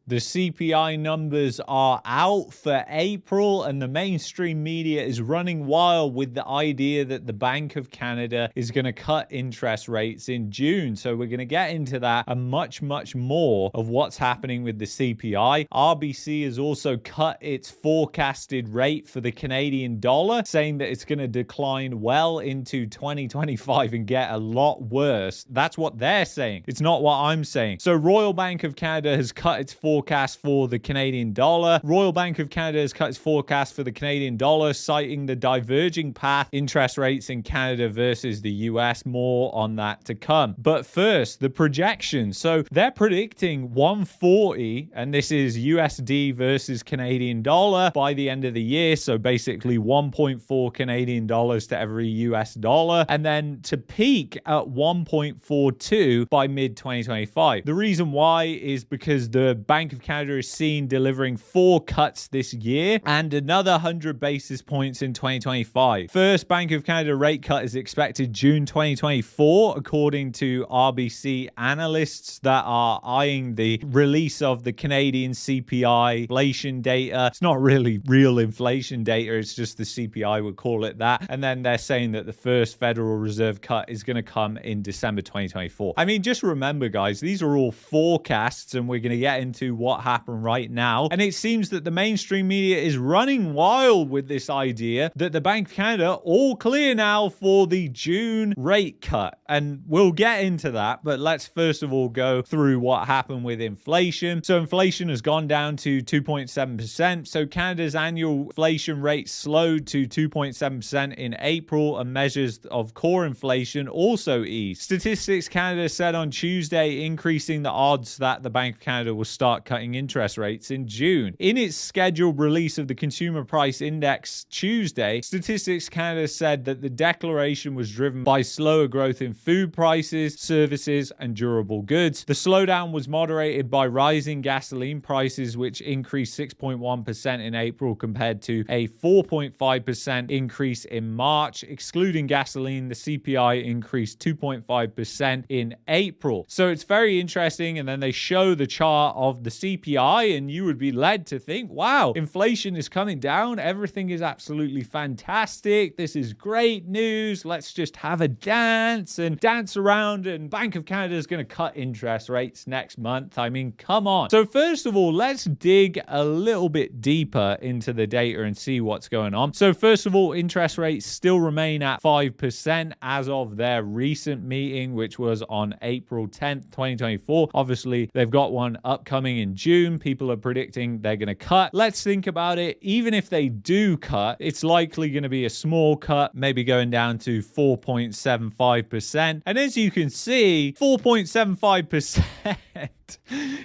The CPI numbers are out for April, and the mainstream media is running wild with the idea that the Bank of Canada is going to cut interest rates in June. So we're going to get into that and much more of what's happening with the CPI. RBC has also cut its forecasted rate for the Canadian dollar, saying that it's going to decline well into 2025 and get a lot worse. That's what they're saying. It's not what I'm saying. So Royal Bank of Canada has cut its forecast for the Canadian dollar. Royal Bank of Canada has cut its forecast for the Canadian dollar, citing the diverging path interest rates in Canada versus the US. More on that to come. But first, the projections. So they're predicting 140, and this is USD versus Canadian dollar by the end of the year. So basically 1.4 Canadian dollars to every US dollar, and then to peak at 1.42 by mid-2025. The reason why is because the Bank of Canada is seen delivering 4 cuts this year and another 100 basis points in 2025. First Bank of Canada rate cut is expected June 2024, according to RBC analysts that are eyeing the release of the Canadian CPI inflation data. It's not really real inflation data, it's just the CPI, would call it that. And then they're saying that the first Federal Reserve cut is going to come in December 2024. I mean, just remember, guys, these are all forecasts, and we're going to get into what happened right now. And it seems that the mainstream media is running wild with this idea that the Bank of Canada all clear now for the June rate cut. And we'll get into that, but let's first of all go through what happened with inflation. So inflation has gone down to 2.7%. So Canada's annual inflation rate slowed to 2.7% in April, and measures of core inflation also eased. Statistics Canada said on Tuesday, increasing the odds that the Bank of Canada will start cutting interest rates in June. In its scheduled release of the Consumer Price Index Tuesday, Statistics Canada said that the declaration was driven by slower growth in food prices, services, and durable goods. The slowdown was moderated by rising gasoline prices, which increased 6.1% in April compared to a 4.5% increase in March. Excluding gasoline, the CPI increased 2.5% in April. So it's very interesting. And then they show the chart of the CPI, and you would be led to think, wow, inflation is coming down. Everything is absolutely fantastic. This is great news. Let's just have a dance and dance around, and Bank of Canada is going to cut interest rates next month. I mean, come on. So first of all, let's dig a little bit deeper into the data and see what's going on. So first of all, interest rates still remain at 5% as of their recent meeting, which was on April 10th, 2024. Obviously, they've got one upcoming in June. People are predicting they're going to cut. Let's think about it. Even if they do cut, it's likely going to be a small cut, maybe going down to 4.75%. And as you can see, 4.75%.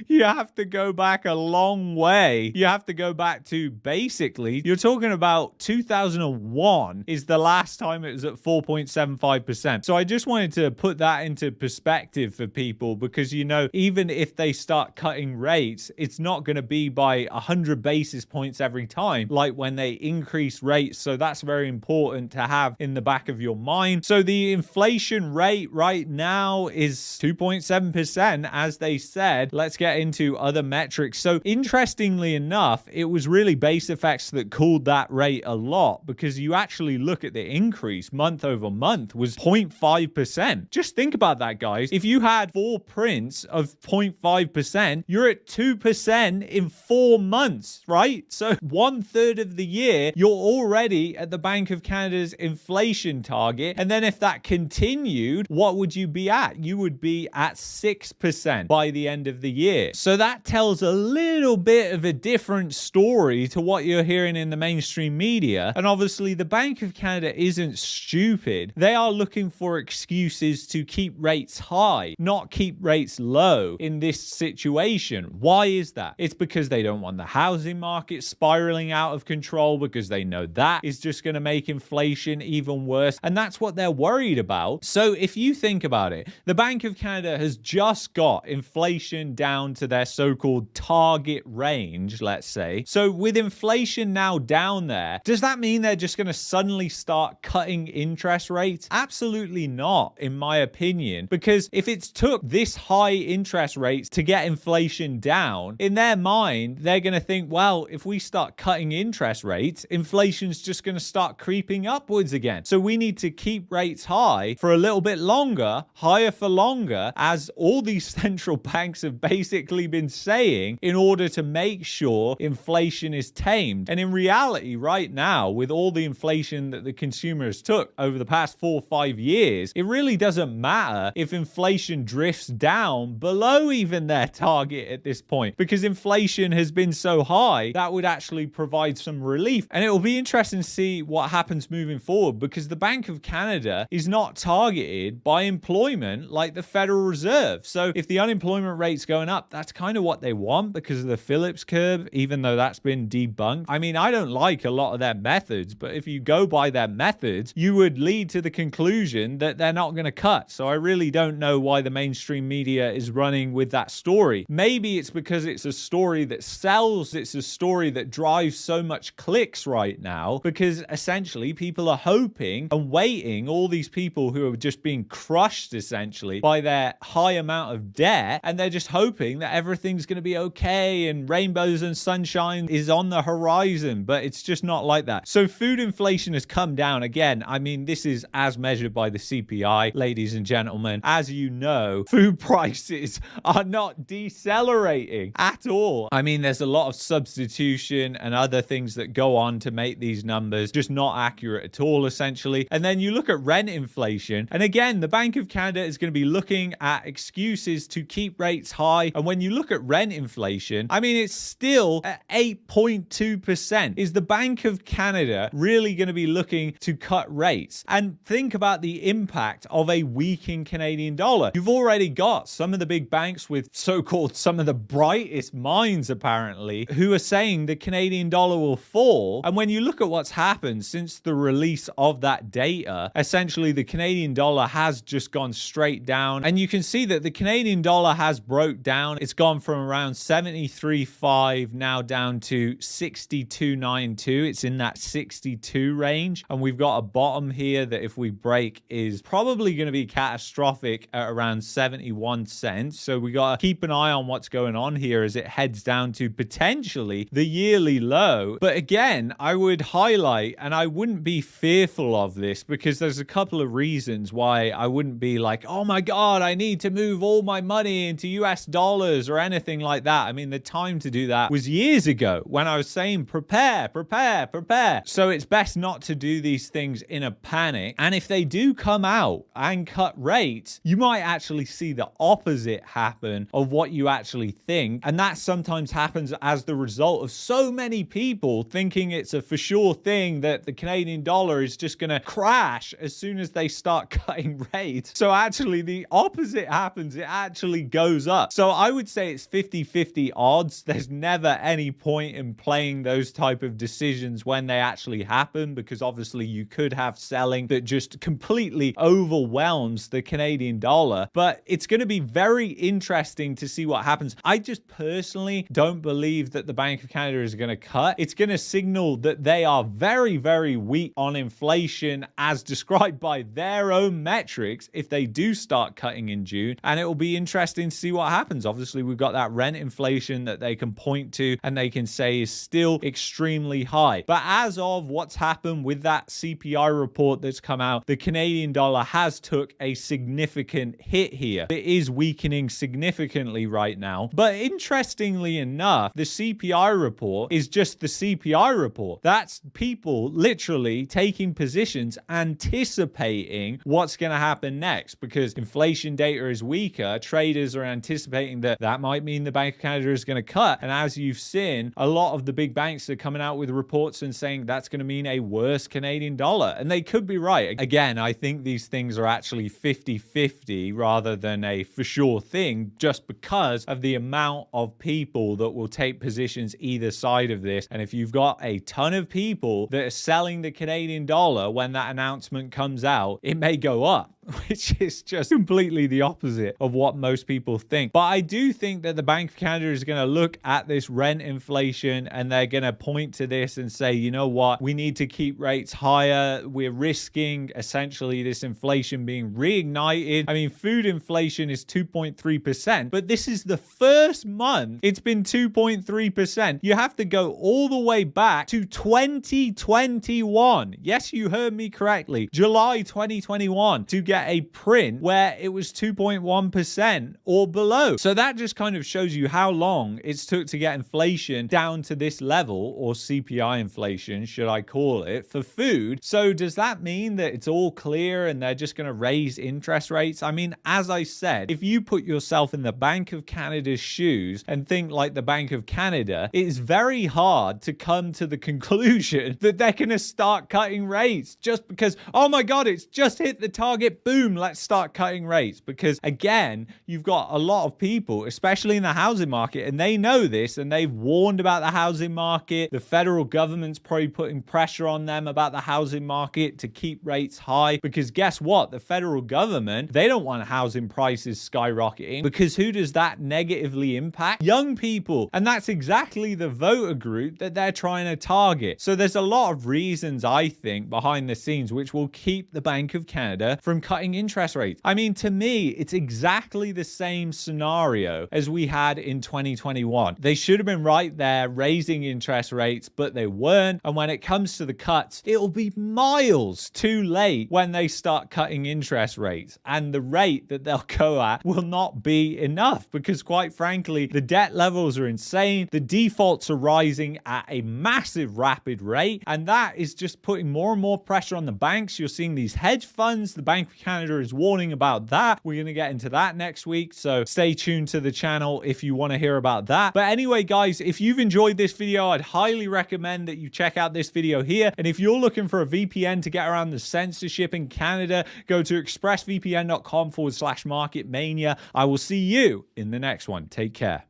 You have to go back a long way. You have to go back to basically, you're talking about 2001 is the last time it was at 4.75%. So I just wanted to put that into perspective for people, because, you know, even if they start cutting rates, it's not going to be by 100 basis points every time, like when they increase rates. So that's very important to have in the back of your mind. So the inflation rate right now is 2.7%, as they said. Let's get into other metrics. So interestingly enough, it was really base effects that cooled that rate a lot, because you actually look at the increase month over month was 0.5%. Just think about that, guys. If you had 4 prints of 0.5%, you're at 2% in 4 months, right? So 1/3 of the year, you're already at the Bank of Canada's inflation target. And then if that continued, what would you be at? You would be at 6% by the end of the year. So that tells a little bit of a different story to what you're hearing in the mainstream media. And obviously the Bank of Canada isn't stupid. They are looking for excuses to keep rates high, not keep rates low in this situation. Why is that? It's because they don't want the housing market spiraling out of control, because they know that is just going to make inflation even worse. And that's what they're worried about. So if you think about it, the Bank of Canada has just got inflation inflation down to their so-called target range, let's say. So with inflation now down there, does that mean they're just going to suddenly start cutting interest rates? Absolutely not, in my opinion, because if it's took this high interest rates to get inflation down, in their mind, they're going to think, well, if we start cutting interest rates, inflation's just going to start creeping upwards again. So we need to keep rates high for a little bit longer, higher for longer, as all these central banks have basically been saying, in order to make sure inflation is tamed. And in reality, right now, with all the inflation that the consumers took over the past 4 or 5 years, it really doesn't matter if inflation drifts down below even their target at this point, because inflation has been so high that would actually provide some relief. And it will be interesting to see what happens moving forward, because the Bank of Canada is not targeted by employment like the Federal Reserve. So if the unemployment rate's going up, that's kind of what they want because of the Phillips curve, even though that's been debunked. I mean, I don't like a lot of their methods, but if you go by their methods, you would lead to the conclusion that they're not going to cut. So I really don't know why the mainstream media is running with that story. Maybe it's because it's a story that sells. It's a story that drives so much clicks right now, because essentially people are hoping and waiting, all these people who are just being crushed essentially by their high amount of debt, and they're just hoping that everything's going to be okay and rainbows and sunshine is on the horizon, but it's just not like that. So food inflation has come down again. I mean, this is as measured by the CPI, ladies and gentlemen. As you know, food prices are not decelerating at all. I mean, there's a lot of substitution and other things that go on to make these numbers just not accurate at all, essentially. And then you look at rent inflation, and again, the Bank of Canada is going to be looking at excuses to keep rates high. And when you look at rent inflation, I mean, it's still at 8.2%. Is the Bank of Canada really going to be looking to cut rates? And think about the impact of a weakening Canadian dollar. You've already got some of the big banks with so-called some of the brightest minds, apparently, who are saying the Canadian dollar will fall. And when you look at what's happened since the release of that data, essentially the Canadian dollar has just gone straight down. And you can see that the Canadian dollar has broke down. It's gone from around 73.5 now down to 62.92. It's in that 62 range. And we've got a bottom here that if we break is probably going to be catastrophic at around 71 cents. So we got to keep an eye on what's going on here as it heads down to potentially the yearly low. But again, I would highlight, and I wouldn't be fearful of this, because there's a couple of reasons why I wouldn't be like, oh my God, I need to move all my money into US dollars or anything like that. I mean, the time to do that was years ago when I was saying prepare, prepare, prepare. So it's best not to do these things in a panic. And if they do come out and cut rates, you might actually see the opposite happen of what you actually think. And that sometimes happens as the result of so many people thinking it's a for sure thing that the Canadian dollar is just going to crash as soon as they start cutting rates. So actually the opposite happens. It actually goes up. So I would say it's 50-50 odds. There's never any point in playing those type of decisions when they actually happen, because obviously you could have selling that just completely overwhelms the Canadian dollar. But it's going to be very interesting to see what happens. I just personally don't believe that the Bank of Canada is going to cut. It's going to signal that they are very, very weak on inflation as described by their own metrics if they do start cutting in June. And it will be interesting to see what happens. Obviously, we've got that rent inflation that they can point to and they can say is still extremely high. But as of what's happened with that CPI report that's come out, the Canadian dollar has took a significant hit here. It is weakening significantly right now. But interestingly enough, the CPI report is just the CPI report. That's people literally taking positions, anticipating what's going to happen next, because inflation data is weaker. Traders are anticipating that that might mean the Bank of Canada is going to cut. And as you've seen, a lot of the big banks are coming out with reports and saying that's going to mean a worse Canadian dollar. And they could be right. Again, I think these things are actually 50-50 rather than a for sure thing, just because of the amount of people that will take positions either side of this. And if you've got a ton of people that are selling the Canadian dollar when that announcement comes out, it may go up. which is just completely the opposite of what most people think. But I do think that the Bank of Canada is going to look at this rent inflation and they're going to point to this and say, you know what, we need to keep rates higher. We're risking essentially this inflation being reignited. I mean, food inflation is 2.3%, but this is the first month it's been 2.3%. You have to go all the way back to 2021. Yes, you heard me correctly. July 2021 to get a print where it was 2.1% or below. So that just kind of shows you how long it's took to get inflation down to this level, or CPI inflation, should I call it, for food. So does that mean that it's all clear and they're just going to raise interest rates? I mean, as I said, if you put yourself in the Bank of Canada's shoes and think like the Bank of Canada, it is very hard to come to the conclusion that they're going to start cutting rates just because, oh my God, it's just hit the target, boom, let's start cutting rates. Because again, you've got a lot of people, especially in the housing market, and they know this and they've warned about the housing market. The federal government's probably putting pressure on them about the housing market to keep rates high, because guess what? The federal government, they don't want housing prices skyrocketing, because who does that negatively impact? Young people. And that's exactly the voter group that they're trying to target. So there's a lot of reasons, I think, behind the scenes which will keep the Bank of Canada from cutting interest rates. I mean, to me, it's exactly the same scenario as we had in 2021. They should have been right there raising interest rates, but they weren't. And when it comes to the cuts, it'll be miles too late when they start cutting interest rates. And the rate that they'll go at will not be enough, because quite frankly, the debt levels are insane. The defaults are rising at a massive rapid rate. And that is just putting more and more pressure on the banks. You're seeing these hedge funds. The Bank of Canada is warning about that. We're going to get into that next week. So stay tuned to the channel if you want to hear about that. But anyway, guys, if you've enjoyed this video, I'd highly recommend that you check out this video here. And if you're looking for a VPN to get around the censorship in Canada, go to expressvpn.com/marketmania. I will see you in the next one. Take care.